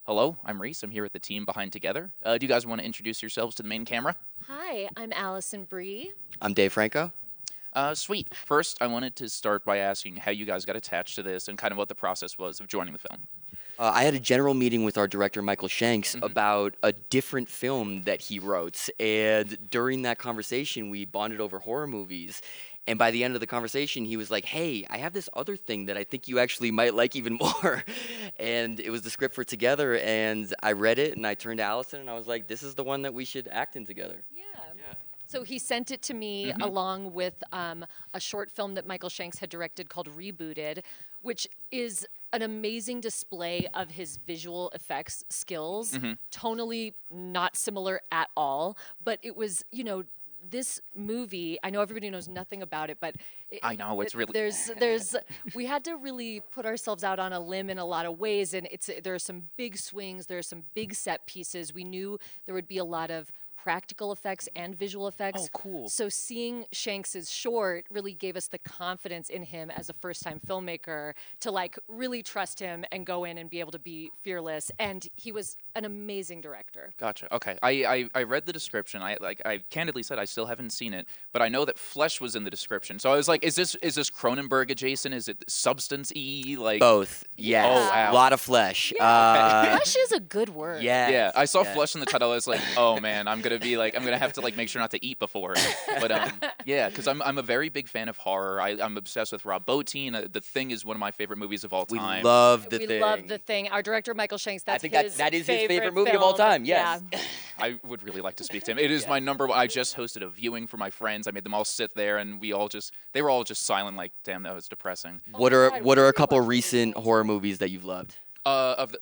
Hello, I'm Reese. I'm here with the team behind Together. Do you guys want to introduce yourselves to the main camera? Hi, I'm Alison Brie. I'm Dave Franco. Sweet. First, I wanted to start by asking how you guys got attached to this and kind of what the process was of joining the film. I had a general meeting with our director, Michael Shanks, about a different film that he wrote. And during that conversation, we bonded over horror movies. And by the end of the conversation, he was like, hey, I have this other thing that I think you actually might like even more. And it was the script for Together. And I read it and I turned to Allison and I was like, this is the one that we should act in together. Yeah. So he sent it to me along with a short film that Michael Shanks had directed called Rebooted, which is an amazing display of his visual effects skills. Tonally not similar at all, but it was, this movie, I know everybody knows nothing about it, but I know, it's really... there's we had to really put ourselves out on a limb in a lot of ways, and there are some big swings, there are some big set pieces. We knew there would be a lot of practical effects and visual effects. Oh, cool. So seeing Shanks's short really gave us the confidence in him as a first-time filmmaker to really trust him and go in and be able to be fearless. And he was an amazing director. Gotcha. Okay. I read the description. I candidly said I still haven't seen it, but I know that flesh was in the description. So I was like, is this Cronenberg adjacent? Is it substance-y? Both. Yes. Oh, wow. A lot of flesh. Flesh is a good word. Yeah. I saw flesh in the title. I was like, oh man, I'm gonna have to make sure not to eat before. But yeah, because I'm a very big fan of horror. I'm obsessed with Rob Bottin. The Thing is one of my favorite movies of all We time. love The We Thing. love The Thing. Our director, Michael Shanks, I that's think his that is his favorite movie film. of all time, yes. Yeah. I would really like to speak to him. It is my number one. I just hosted a viewing for my friends. I made them all sit there, and they were all just silent, like, damn, that was depressing. What are a couple recent horror movies that you've loved? Of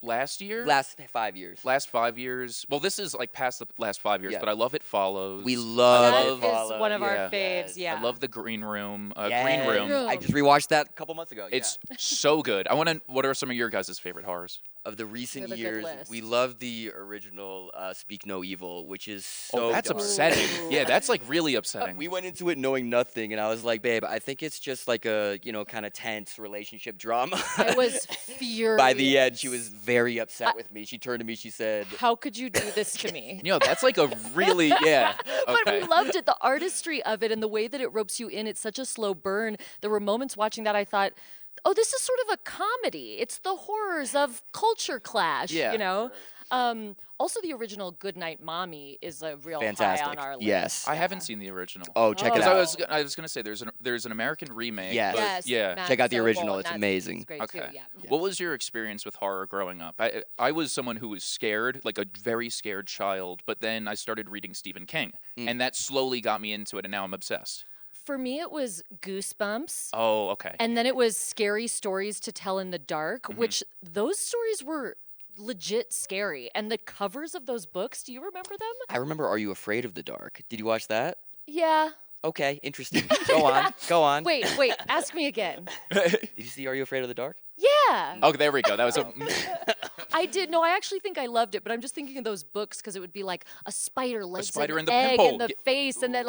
last year? Last 5 years. Last 5 years. Well, this is past the last 5 years, Yeah. but I love It Follows. We love That It is Follows. one of our Yeah. faves, yeah. I love The Green Room. Yes. Green Room. I just rewatched that a couple months ago. It's so good. What are some of your guys' favorite horrors? Of the recent We have a good years, list. we love the original Speak No Evil, which is so Oh, that's dark. upsetting. Yeah, that's really upsetting. We went into it knowing nothing, and I was like, babe, I think it's just like a, kind of tense relationship drama. I was furious. By the end, she was very upset with me. She turned to me, she said, How could you do this to me? That's a really, yeah. But Okay. we loved it, the artistry of it and the way that it ropes you in. It's such a slow burn. There were moments watching that I thought, oh, this is sort of a comedy. It's the horrors of culture clash, Yeah. Also, the original Goodnight Mommy is a real fantastic. high on our list. Yes. I haven't seen the original. Oh, check it Because out. I was gonna say there's an American remake. Yes. but Yes, yeah. Matt Check out the Sobel, original, and it's that's amazing. great Okay. too, yeah. What was your experience with horror growing up? I was someone who was scared, like a very scared child, but then I started reading Stephen King, and that slowly got me into it, and now I'm obsessed. For me, it was Goosebumps. Oh, okay. And then it was Scary Stories to Tell in the Dark, which those stories were legit scary. And the covers of those books, do you remember them? I remember Are You Afraid of the Dark? Did you watch that? Yeah. Okay, interesting. Go on. Go on. Wait, ask me again. Did you see Are You Afraid of the Dark? Yeah. Oh, there we go. That was a. I did. No, I actually think I loved it, but I'm just thinking of those books because it would be like a spider legs spider an in the egg pimple. in the face, and then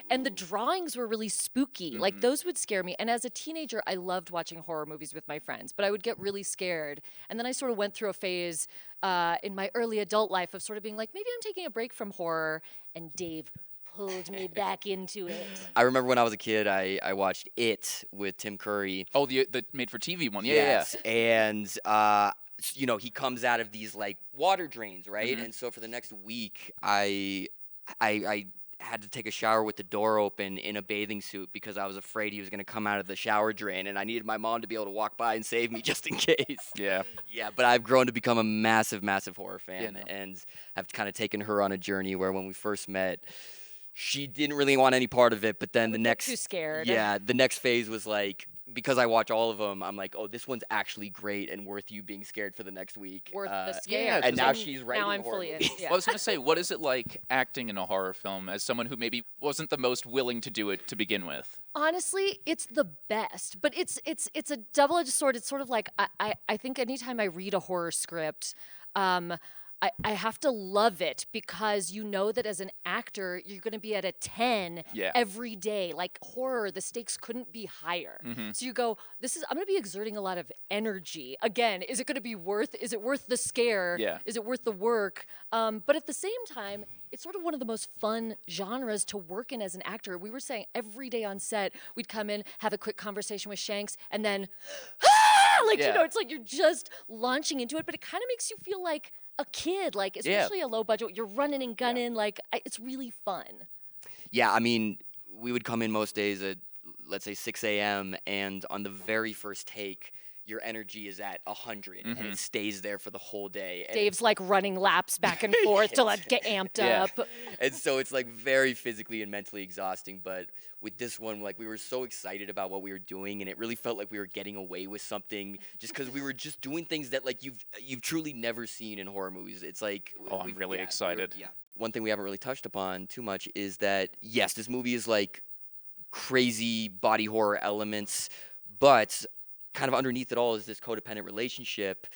and the drawings were really spooky. Like those would scare me. And as a teenager, I loved watching horror movies with my friends, but I would get really scared. And then I sort of went through a phase in my early adult life of sort of being like, maybe I'm taking a break from horror, and Dave pulled me back into it. I remember when I was a kid, I watched It with Tim Curry. Oh, the made-for-TV one. Yeah, Yes, and he comes out of these water drains, right? And so for the next week, I had to take a shower with the door open in a bathing suit because I was afraid he was going to come out of the shower drain, and I needed my mom to be able to walk by and save me just in case. Yeah. Yeah, but I've grown to become a massive, massive horror fan, Yeah, no. and I've kind of taken her on a journey where when we first met, she didn't really want any part of it, but then the next Too scared. Yeah, the next phase was because I watch all of them, I'm like, oh, this one's actually great and worth you being scared for the next week. Worth the yeah, scare. and now she's writing Now I'm horror fully in. movies. Yeah. Well, I was gonna say, what is it like acting in a horror film as someone who maybe wasn't the most willing to do it to begin with? Honestly, it's the best, but it's a double-edged sword. It's sort of like I think anytime I read a horror script, I have to love it because you know that as an actor, you're going to be at a 10 Yeah. every day. Like horror, the stakes couldn't be higher. So you go, I'm going to be exerting a lot of energy. Again, is it worth the scare? Yeah. Is it worth the work? But at the same time, it's sort of one of the most fun genres to work in as an actor. We were saying every day on set, we'd come in, have a quick conversation with Shanks, and then, Yeah. it's like you're just launching into it, but it kind of makes you feel like a kid, like especially a low budget. You're running and gunning, it's really fun. Yeah, I mean, we would come in most days at, let's say, 6 a.m., and on the very first take, your energy is at 100, and it stays there for the whole day. And Dave's like running laps back and forth to like get amped up. and so it's like very physically and mentally exhausting. But with this one, like we were so excited about what we were doing, and it really felt like we were getting away with something just because we were just doing things that like you've truly never seen in horror movies. It's like I'm really excited. One thing we haven't really touched upon too much is that yes, this movie is like crazy body horror elements, but kind of underneath it all is this codependent relationship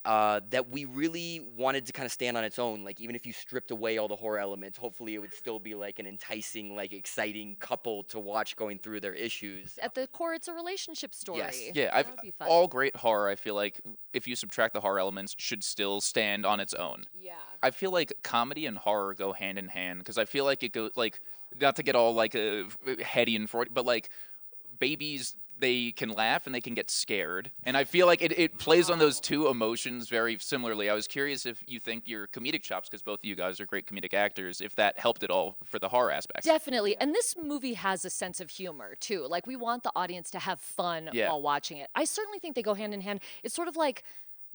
that we really wanted to kind of stand on its own. Like even if you stripped away all the horror elements, hopefully it would still be like an enticing, like exciting couple to watch going through their issues. At the core, it's a relationship story. Yes. Yeah, That would be fun. all great horror, I feel like, if you subtract the horror elements, should still stand on its own. Yeah. I feel like comedy and horror go hand in hand because I feel like it goes like, not to get all like heady and forward, but like babies, they can laugh and they can get scared. And I feel like it plays on those two emotions very similarly. I was curious if you think your comedic chops, because both of you guys are great comedic actors, if that helped at all for the horror aspect. Definitely. And this movie has a sense of humor, too. Like, we want the audience to have fun while watching it. I certainly think they go hand in hand. It's sort of like,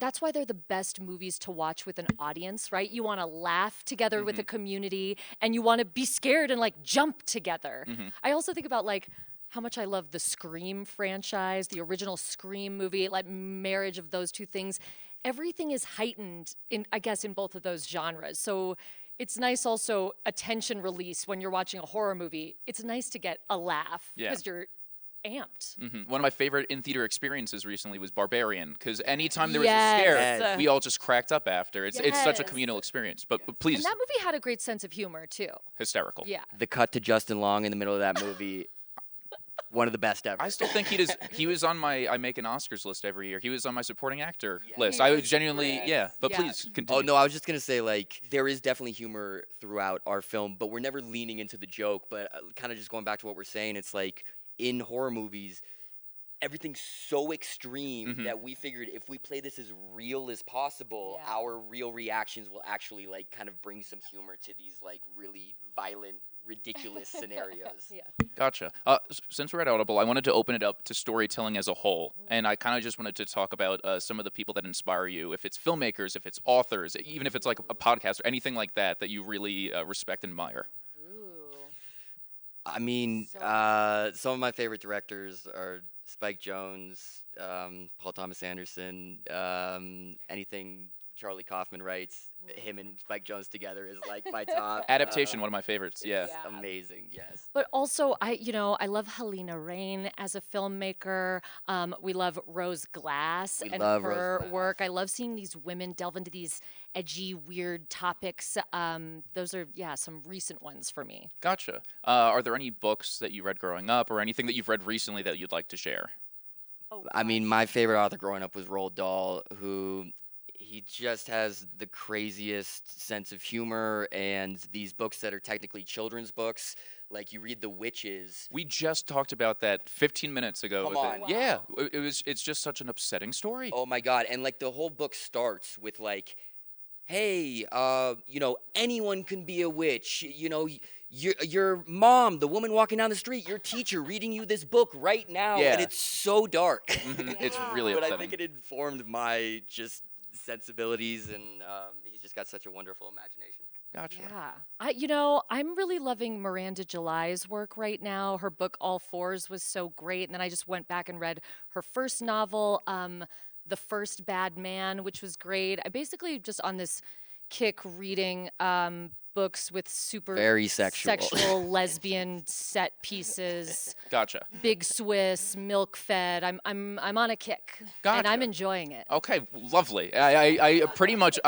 that's why they're the best movies to watch with an audience, right? You want to laugh together with a community, and you want to be scared and, like, jump together. I also think about, like, how much I love the Scream franchise, the original Scream movie, like marriage of those two things. Everything is heightened in both of those genres. So it's nice also attention release when you're watching a horror movie. It's nice to get a laugh because you're amped. One of my favorite in-theater experiences recently was Barbarian, because anytime there was a scare, we all just cracked up after. It's such a communal experience. But please. And that movie had a great sense of humor, too. Hysterical. Yeah. The cut to Justin Long in the middle of that movie, one of the best ever. I still think he was on my I make an Oscars list every year. He was on my supporting actor list. I was genuinely but please continue. Oh no, I was just gonna say like there is definitely humor throughout our film, but we're never leaning into the joke. But kind of just going back to what we're saying, it's like in horror movies, everything's so extreme that we figured if we play this as real as possible, our real reactions will actually like kind of bring some humor to these like really violent, ridiculous scenarios. Gotcha. Since we're at Audible, I wanted to open it up to storytelling as a whole, and I kind of just wanted to talk about some of the people that inspire you. If it's filmmakers, if it's authors, even if it's like a podcast or anything like that that you really respect and admire. I mean, some of my favorite directors are Spike Jonze, Paul Thomas Anderson, anything Charlie Kaufman writes, him and Spike Jonze together is like my top. Adaptation, one of my favorites. Yeah. Amazing. Yes. But also, I love Helena Rain as a filmmaker. We love Rose Glass and her work. I love seeing these women delve into these edgy, weird topics. Those are, some recent ones for me. Gotcha. Are there any books that you read growing up or anything that you've read recently that you'd like to share? I mean, my favorite author growing up was Roald Dahl, who he just has the craziest sense of humor, and these books that are technically children's books, like you read The Witches. We just talked about that 15 minutes ago. Come on. Wow. Yeah, it's just such an upsetting story. Oh my God. And like the whole book starts with like, hey, anyone can be a witch. Your mom, the woman walking down the street, your teacher reading you this book right now. Yeah. And it's so dark. It's really upsetting. But I think it informed my just sensibilities, and he's just got such a wonderful imagination. Gotcha. Yeah. I'm really loving Miranda July's work right now. Her book All Fours was so great. And then I just went back and read her first novel, The First Bad Man, which was great. I basically just on this kick reading books with super Very sexual. lesbian set pieces. Gotcha. Big Swiss, milk fed. I'm on a kick, and I'm Gotcha. enjoying it. Okay, lovely. I pretty much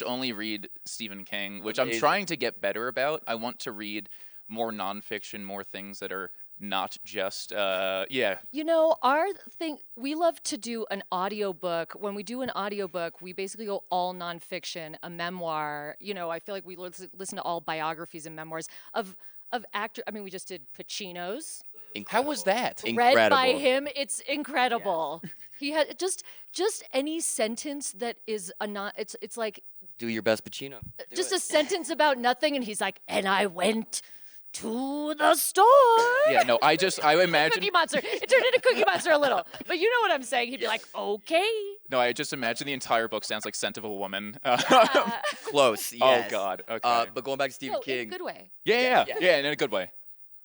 only read Stephen King, which I'm Amazing. trying to get better about. I want to read more nonfiction, more things that are not just You know, our thing, we love to do an audiobook. When we do an audiobook, we basically go all nonfiction, a memoir. You know, I feel like we listen to all biographies and memoirs of actor. I mean, we just did Pacino's. How was that? Read by him. It's incredible. He had just any sentence that is a not. It's like Do your best, Pacino. Do just it. a sentence about nothing, and he's like, and I went to the store. Yeah, no, I imagine. Cookie Monster. It turned into Cookie Monster a little, but you know what I'm saying. He'd be like, okay. No, I just imagine the entire book sounds like Scent of a Woman. Close. Oh Yes. God. Okay. But going back to Stephen No, in a King, good way. yeah, yeah. in a good way.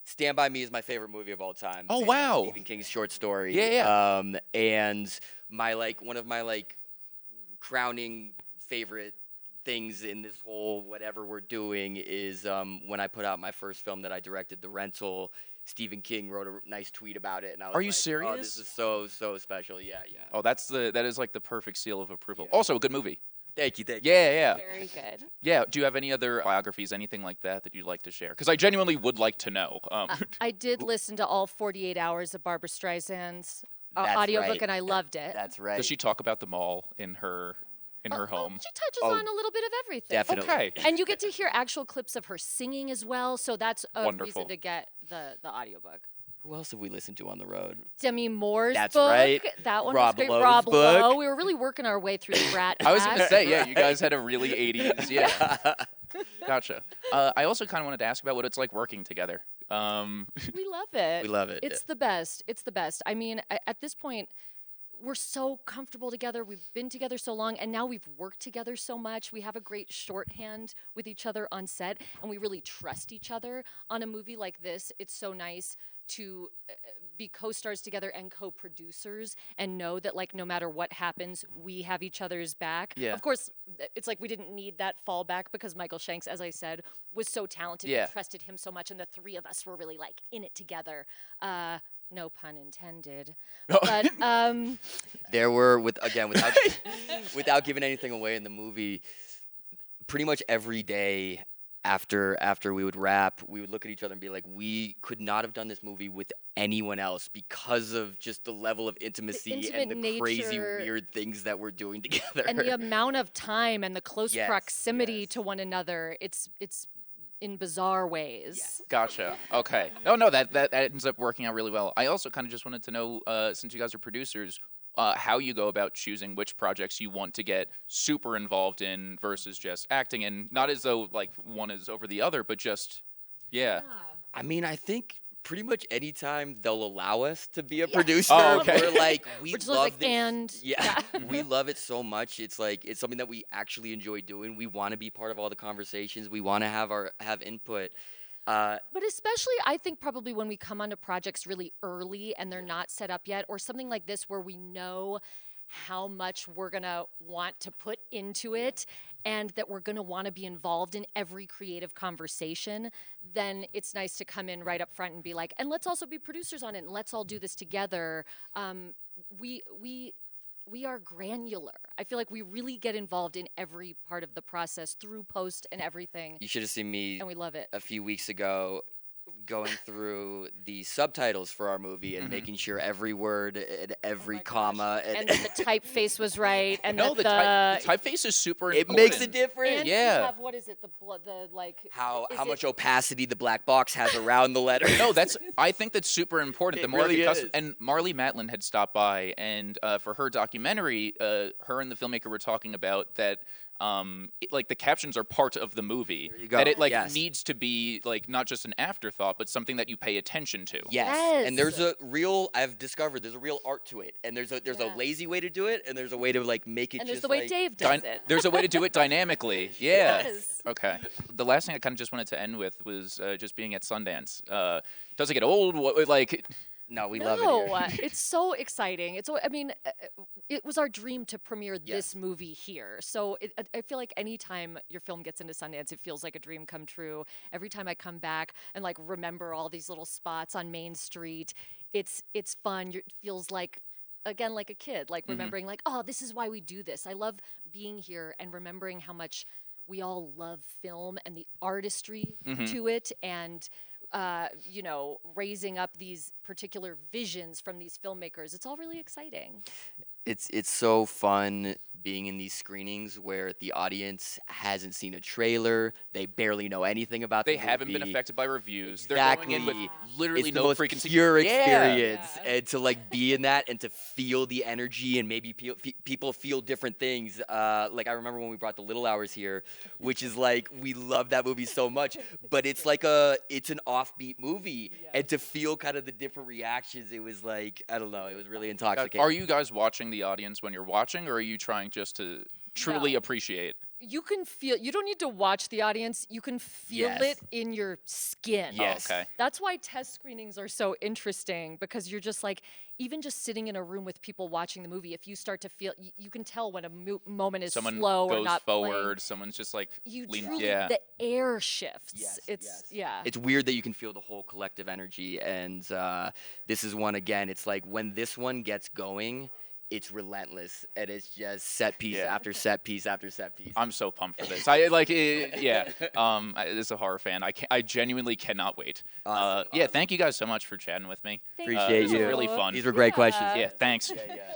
Stand By Me is my favorite movie of all time. Oh, based on wow. Stephen King's short story. Yeah. And one of my crowning favorite things in this whole whatever we're doing is when I put out my first film that I directed, The Rental. Stephen King wrote a nice tweet about it, and I was Are you like, serious? Oh, this is so special. Yeah. Oh, that is like the perfect seal of approval. Also, a good movie. Thank you. Yeah. Very good. Yeah. Do you have any other biographies, anything like that you'd like to share? Because I genuinely would like to know. I did listen to all 48 hours of Barbara Streisand's That's audiobook, right. and I loved it. That's right. Does she talk about the mall in her home? She touches Oh, on a little bit of everything. Definitely. Okay. And you get to hear actual clips of her singing as well, so that's a Wonderful. reason to get the audiobook. Who else have we listened to on the road? Demi Moore's That's book. right. That one Rob was great. Lowe's Rob book. Lowe. We were really working our way through Brat I was going to Pack. say, yeah, you guys had a really 80s. Yeah. Gotcha. I also kind of wanted to ask about what it's like working together. We love it. We love it. It's the best. It's the best. I mean, at this point, we're so comfortable together. We've been together so long, and now we've worked together so much. We have a great shorthand with each other on set, and we really trust each other. On a movie like this, it's so nice to be co-stars together and co-producers and know that, like, no matter what happens, we have each other's back. Yeah. Of course, it's like we didn't need that fallback because Michael Shanks, as I said, was so talented. Yeah. We trusted him so much, and the three of us were really, like, in it together. No pun intended. But There were without giving anything away in the movie, pretty much every day after we would wrap, we would look at each other and be like, we could not have done this movie with anyone else because of just the level of intimacy and the intimate crazy nature weird things that we're doing together. and the amount of time and the close Yes, proximity yes. to one another, it's in bizarre ways. Yes. Gotcha. Okay. Oh no, that ends up working out really well. I also kind of just wanted to know, since you guys are producers, how you go about choosing which projects you want to get super involved in versus just acting in. Not as though like one is over the other, but just yeah. I mean, I think pretty much anytime they'll allow us to be a producer, Oh, okay. we're like, we We're just love like, this. and Yeah, we love it so much. It's like it's something that we actually enjoy doing. We want to be part of all the conversations. We want to have input. But especially, I think probably when we come onto projects really early and they're not set up yet, or something like this where we know how much we're gonna want to put into it and that we're gonna want to be involved in every creative conversation, then it's nice to come in right up front and be like, and let's also be producers on it and let's all do this together. We are granular. I feel like we really get involved in every part of the process through post and everything, You should have seen me and we love it. a few weeks ago going through the subtitles for our movie and making sure every word and every Oh my gosh. comma And that the typeface was right, and No, that the typeface is super it important. makes a difference. and Yeah. you have, what is it? The blood, the like. How is much it- opacity the black box has around the letter. No, I think that's super important. It The more really it is. and Marlee Matlin had stopped by, and for her documentary, her and the filmmaker were talking about that. Like the captions are part of the movie. There you go. That it like Yes. needs to be like not just an afterthought, but something that you pay attention to. Yes. And Yes. I've discovered there's a real art to it. And there's a Yeah. lazy way to do it, and there's a way to like make it And there's just the way like, Dave does it. There's a way to do it dynamically. Yeah. Yes. Okay. The last thing I kind of just wanted to end with was just being at Sundance. Does it get old? What like? No, we love it here. No, it's so exciting. I mean, it was our dream to premiere this movie here. So I feel like anytime your film gets into Sundance, it feels like a dream come true. Every time I come back and like remember all these little spots on Main Street, it's fun. It feels like, again, like a kid, like remembering like, oh, this is why we do this. I love being here and remembering how much we all love film and the artistry to it, and you know, raising up these particular visions from these filmmakers. It's all really exciting. It's so fun being in these screenings where the audience hasn't seen a trailer, they barely know anything about the They movie. haven't been affected by reviews. Exactly. They're going in with literally It's the no most preconceived. pure Yeah. experience, and to like be in that and to feel the energy and maybe people feel different things. Like I remember when we brought The Little Hours here, which is like we love that movie so much, but it's like it's an offbeat movie, and to feel kind of the different reactions, it was like I don't know, it was really intoxicating. Are you guys watching the audience when you're watching, or are you trying just to truly No. appreciate? You can feel, you don't need to watch the audience, you can feel Yes. it in your skin. Yes. Oh, okay. That's why test screenings are so interesting, because you're just like, even just sitting in a room with people watching the movie, if you start to feel, you can tell when a moment is Someone slow or goes not forward. playing. Someone's just like You lean. truly, Yeah. the air shifts. Yes, It's, yes. yeah. It's weird that you can feel the whole collective energy, and this is one again. It's like when this one gets going, it's relentless, and it's just set piece Yeah. after set piece after set piece. I'm so pumped for this. I like it. Yeah. As a horror fan, I genuinely cannot wait. Awesome, Yeah. Thank you guys so much for chatting with me. Thank Appreciate This was you. really fun. These were great questions. Yeah. Thanks. Yeah.